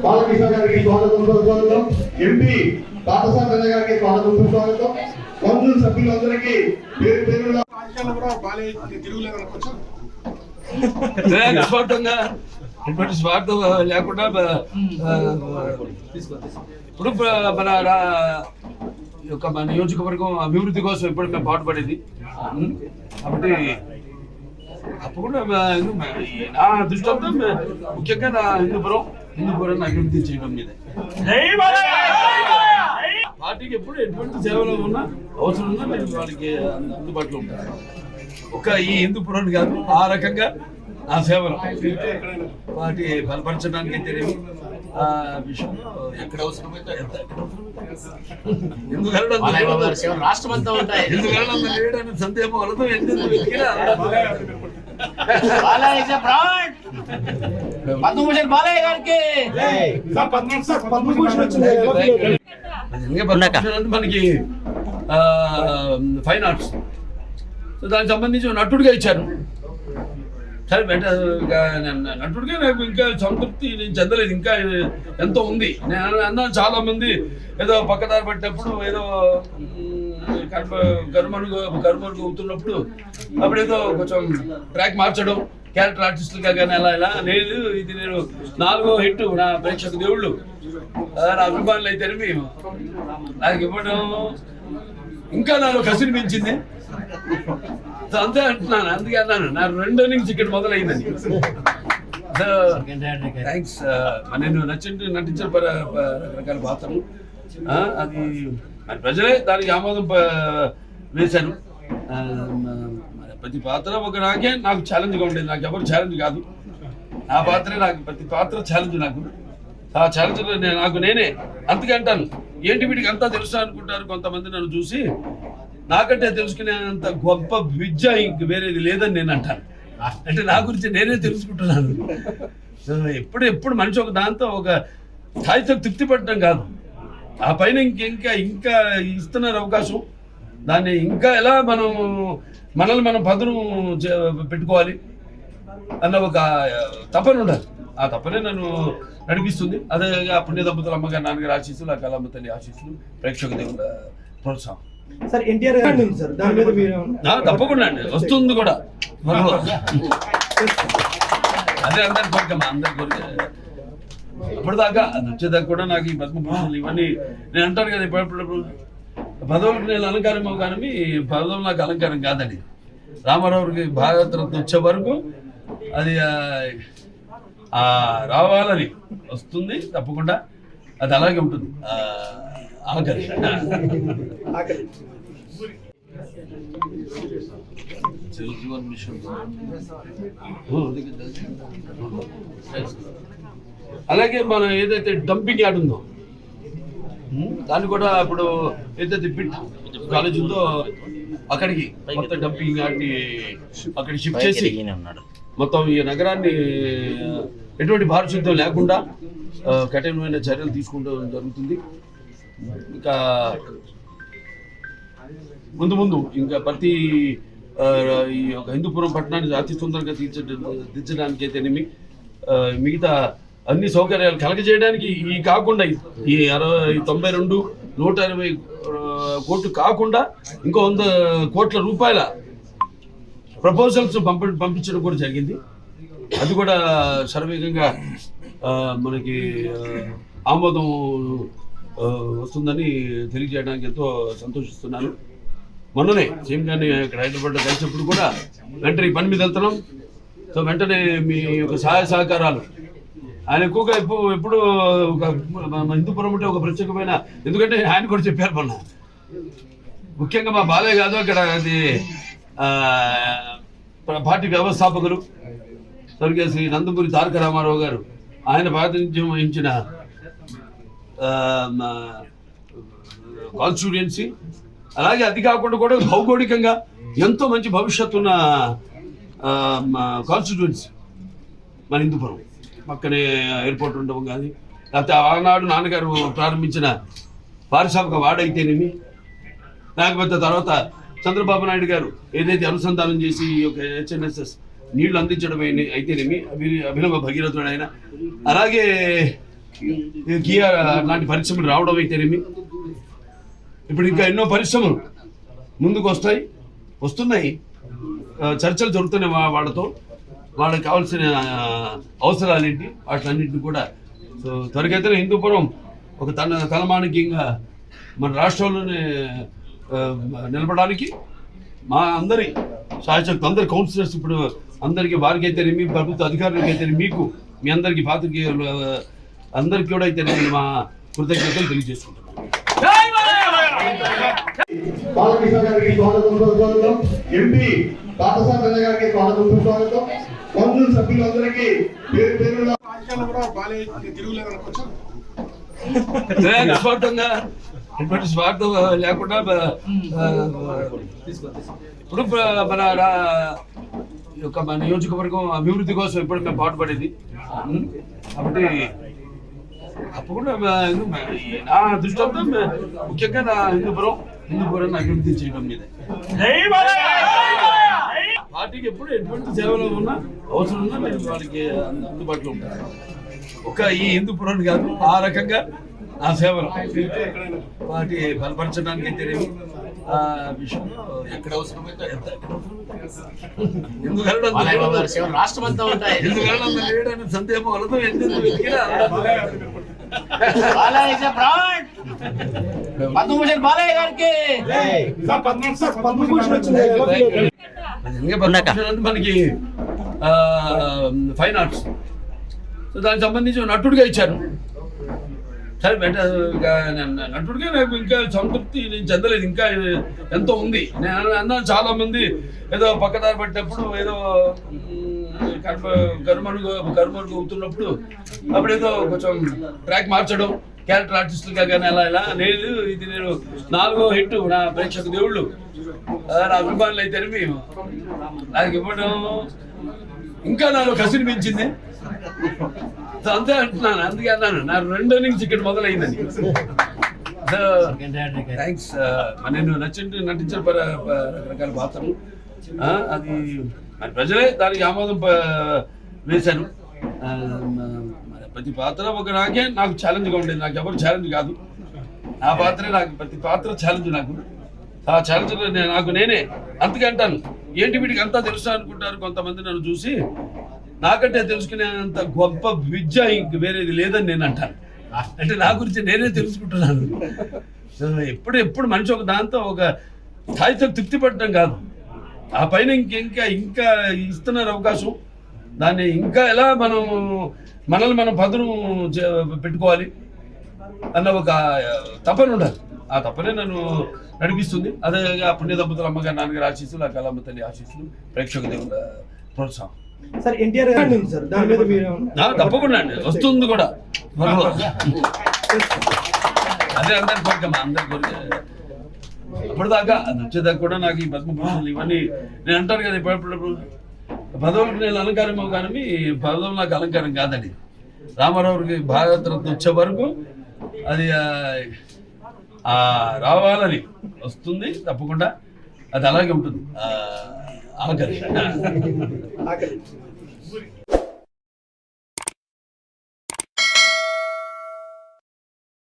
బాలకృష్ణ గారికి స్వాగతం. ఎంపీ తాతసాని గారికి స్వాగతం. కౌన్సిల్ సభ్యులందరికీ పేరు పేరున నిస్వార్థంగా ఎటువంటి స్వార్థం లేకుండా ఇప్పుడు మన నియోజకవర్గం అభివృద్ధి కోసం ఎప్పుడు మేము పాటుపడేది కాబట్టి తప్పకుండా నా దృష్టితో ముఖ్యంగా నా హిందూపురాన్ని అభివృద్ధి చేయడం మీద పార్టీకి ఎప్పుడు ఎటువంటి సేవలు ఉన్నా అవసరం ఉన్నా నేను వాళ్ళకి అందుబాటులో ఉంటాను. ఒక ఈ హిందూపురాన్ని కాదు, ఆ రకంగా నా సేవలు పార్టీ బలపరచడానికి తెలియదు. ఆ విషయంలో ఎక్కడ అవసరమైతే ఎందుకు వెళ్ళడం రాష్ట్రమంతా ఉంటాయి, ఎందుకు వెళ్ళడం లేడని సందేహం వలదు. ఎందుకు వెతికినా మనకి ఫైన్ ఆర్ట్స్ దానికి సంబంధించి నటుడిగా ఇచ్చారు. సరే నటుడిగా నాకు ఇంకా సంతృప్తి నేను చెందలేదు, ఇంకా ఎంతో ఉంది. నేను అన్నాను చాలా మంది ఏదో పక్కదారి పట్టినప్పుడు ఏదో కర్మనుగు అవుతున్నప్పుడు అప్పుడు ఏదో కొంచెం ట్రాక్ మార్చడం క్యారెక్టర్ ఆర్టిస్టులుగా కానీ అలా ఇలా లేదు. ఇది నేను 4వ హిట్ నా ప్రేక్షక దేవుళ్ళు నా అభిమానులు అయితే నాకు ఇవ్వడం ఇంకా నాలో కసిని పెంచింది. అంతే అంటున్నాను, అందుకే అన్నాను నా 2 innings ఇక్కడ మొదలైందని. థ్యాంక్స్. నేను నటించిన రకరకాల పాత్రలు అది మరి ప్రజలే దానికి ఆమోదం వేశాను. ప్రతి పాత్ర నాకు ఛాలెంజ్గా ఉండేది. నాకు ఎవరు ఛాలెంజ్ కాదు, నా పాత్రే నాకు ప్రతి పాత్ర ఛాలెంజ్. నాకు ఆ ఛాలెంజ్లో నాకు నేనే అందుకే అంటాను, ఏంటి వీటికి అంతా తెలుసా అనుకుంటారు కొంతమంది నన్ను చూసి. నాకంటే తెలుసుకునేంత గొప్ప విద్య ఇంక వేరేది లేదని నేను అంటాను. అంటే నా గురించి నేనే తెలుసుకుంటున్నాను. ఎప్పుడు మనిషి ఒక దాంతో ఒక స్థాయితో తృప్తి పడటం కాదు, ఆ పైన ఇంకా ఇస్తున్నారు అవకాశం. దాన్ని ఇంకా ఎలా మనల్ని మనం పదును పెట్టుకోవాలి అన్న ఒక తపన ఉండాలి. ఆ తపనే నన్ను నడిపిస్తుంది. అదే ఆ పుణ్య దంపతుల అమ్మగారు నాన్నగారు ఆశీస్సులు, ఆ కళమ్మ తల్లి ఆశీస్సులు, ప్రేక్షక దేవుల ప్రోత్సాహం. సార్ ఎన్టీఆర్ సార్ దాని మీద మీరు తప్పకుండా అండి వస్తుంది కూడా. అదే అందరి కోరిక, మా అందరి కోరిక. అప్పటిదాకా అది వచ్చేదాకా కూడా నాకు ఈ పద్మభూషణలు ఇవన్నీ నేను అంటాను కదా, ఇప్పుడు పదవులకు నేను అలంకారం కానీ పదవులు నాకు అలంకారం కాదండి. రామారావుకి భారతరత్న వచ్చే వరకు అది రావాలని వస్తుంది తప్పకుండా, అది అలాగే ఉంటుంది. ఆఖరి అలాగే మనం ఏదైతే డంపింగ్ యార్డ్ ఉందో దాన్ని కూడా ఇప్పుడు ఏదైతే బిట్ కాలేజ్ ఉందో అక్కడికి మొత్తం డంపింగ్ యార్డ్ని అక్కడికి షిఫ్ట్ చేసి మొత్తం ఈ నగరాన్ని ఎటువంటి భారశుద్ధం లేకుండా కఠినమైన చర్యలు తీసుకుంటూ జరుగుతుంది. ఇంకా ముందు ఇంకా ప్రతి ఈ యొక్క హిందూపురం పట్టణాన్ని అతి సుందరంగా తీర్చడానికి అయితేనేమి మిగతా అన్ని సౌకర్యాలు కలగజేయడానికి ఈ కాకుండా ఈ 92 120 కోట్లు కాకుండా ఇంకో 100 కోట్ల రూపాయల ప్రపోజల్స్ పంపించడం కూడా జరిగింది. అది కూడా శరవేగంగా మనకి ఆమోదం వస్తుందని తెలియజేయడానికి ఎంతో సంతోషిస్తున్నాను. మొన్ననే సీఎం గారిని ఇక్కడ హైదరాబాద్లో కలిసినప్పుడు కూడా వెంటనే పని మీద వెళ్తున్నాం. సో వెంటనే మీ యొక్క సహాయ సహకారాలు ఆయన ఎక్కువగా ఎప్పుడు హిందూపురం అంటే ఒక ప్రత్యేకమైన, ఎందుకంటే ఆయన కూడా చెప్పారు మొన్న, ముఖ్యంగా మా బాలయ్య కాదు అక్కడ అది పార్టీ వ్యవస్థాపకులు స్వర్గీయ శ్రీ నందమూరి తారక రామారావు గారు ఆయన ప్రాతినిధ్యం వహించిన కాన్స్టిట్యుయెన్సీ, అలాగే అది కాకుండా కూడా భౌగోళికంగా ఎంతో మంచి భవిష్యత్తు ఉన్న కాన్స్టిట్యుయెన్సీ మన హిందూపురం. పక్కనే ఎయిర్పోర్ట్ ఉండడం కానీ, లేకపోతే ఆనాడు నాన్నగారు ప్రారంభించిన పారిశ్రామిక వాడైతేనేమి, లేకపోతే తర్వాత చంద్రబాబు నాయుడు గారు ఏదైతే అనుసంధానం చేసి ఒక హెచ్ఎన్ఎస్ఎస్ నీళ్లు అందించడం అయితేనేమి, అభినవ భగీరథుడు ఆయన. అలాగే ఈ కియా లాంటి పరిశ్రమలు రావడం అయితేనేమి, ఇప్పుడు ఇంకా ఎన్నో పరిశ్రమలు ముందుకు వస్తున్నాయి. చర్చలు జరుగుతున్నాయి వాళ్ళతో, వాళ్ళకి కావాల్సిన అవసరాలు ఏంటి వాటిలన్నింటినీ కూడా. సో త్వరగతిన హిందూపురం ఒక తలమానికంగా మన రాష్ట్రంలోనే నిలబడడానికి మా అందరి శాసకులు, అందరి కౌన్సిలర్స్, ఇప్పుడు అందరికీ వారికి అయితేనేమి, ప్రభుత్వ అధికారులకి అయితేనే, మీకు మీ అందరికీ పాత్రికేయులు అందరికీ కూడా అయితే మా కృతజ్ఞతలు తెలియజేసుకుంటున్నాను. బాలకృష్ణ గారికి స్వాగతం స్వాగతం, ఎంపీ పార్థసారథి అన్న గారికి స్వాగతం స్వాగతం, కౌన్సిల్ సభ్యులందరికీ పేరు పేరున నిస్వార్థంగా ఎటువంటి స్వార్థం లేకుండా ఇప్పుడు మన నియోజకవర్గం అభివృద్ధి కోసం ఎప్పుడు మేము పాటుపడేది. కాబట్టి తప్పకుండా నా దృష్టితో ముఖ్యంగా నా హిందూపురాన్ని అభివృద్ధి చేయడం మీద పార్టీకి ఎప్పుడు ఎటువంటి సేవలు ఉన్నా అవసరం ఉన్నా నేను వాళ్ళకి అందుబాటులో ఉంటాను. ఒక ఈ హిందూపురాన్ని కాదు, ఆ రకంగా నా సేవలు పార్టీ బలపరచడానికి తెలియదు. ఆ విషయంలో ఎక్కడ అవసరమైతే రాష్ట్రమంతా ఉంటాయి. లేడని సందేహం వలతో బాలయ్య గారికి మనకి ఫైన్ ఆర్ట్స్, సో దానికి సంబంధించి నటుడిగా ఇచ్చారు. సరే నటుడిగా నాకు ఇంకా సంతృప్తి నేను చెందలేదు, ఇంకా ఎంతో ఉంది. నేను అన్నాను చాలా మంది ఏదో పక్కదారి పట్టినప్పుడు ఏదో కర్మరుగు అవుతున్నప్పుడు అప్పుడు ఏదో కొంచెం ట్రాక్ మార్చడం, క్యారెక్టర్ ఆర్టిస్టులుగా కానీ అలా లేదు. ఇది నేను 4వ హిట్ నా ప్రేక్షక దేవుళ్ళు, నా అభిమానులు అయితే నాకు ఇవ్వడం ఇంకా నాలో కసిని పెంచింది. అంతే అంటున్నాను, అందుకే అన్నాను నా 2 innings ఇక్కడ మొదలైందని. థ్యాంక్స్. నేను నటించిన రకరకాల పాత్రలు అది మరి ప్రజలే దానికి ఆమోదం వేశాను. ప్రతి పాత్ర నాకు ఛాలెంజ్గా ఉండేది, నాకు ఎవరు ఛాలెంజ్ కాదు. నా పాత్రే నాకు, ప్రతి పాత్ర ఛాలెంజ్ నాకు. ఆ ఛాలెంజ్లో నాకు నేనే అందుకే అంటాను, ఏంటి వీటికి అంతా తెలుసా అనుకుంటారు కొంతమంది నన్ను చూసి. నాకంటే తెలుసుకునేంత గొప్ప విద్య ఇంక వేరేది లేదని నేను అంటాను. అంటే నా గురించి నేనే తెలుసుకుంటున్నాను. ఎప్పుడు మనిషి ఒక దాంతో ఒక స్థాయితో తృప్తి పడటం కాదు, ఆ పైన ఇంకా ఇస్తున్నారు అవకాశం. దాన్ని ఇంకా ఎలా మనల్ని మనం పదును పెట్టుకోవాలి అన్న ఒక తపన ఉండాలి. ఆ తపనే నన్ను నడిపిస్తుంది. అదే ఆ పుణ్య దంపతుల అమ్మగారు, నాన్నగారు ఆశీస్సులు, ఆ కళమ్మ తల్లి ఆశీస్సులు, ప్రేక్షక దేవుల ప్రోత్సాహం. సార్ ఎన్టీఆర్ సార్ దాని మీద మీరు తప్పకుండా అండి, వస్తుంది కూడా. అదే అందరి కోరిక, మా అందరి కోరిక. అప్పటిదాకా అది వచ్చేదాకా కూడా నాకు ఈ పద్మభూషణలు ఇవన్నీ నేను అంటాను కదా, ఇప్పుడు పదవులకు నేను అలంకారం కానీ పదవులు నాకు అలంకారం కాదండి. రామారావుకి భారతరత్న వచ్చే వరకు అది రావాలని వస్తుంది తప్పకుండా, అది అలాగే ఉంటుంది. ఆఖరి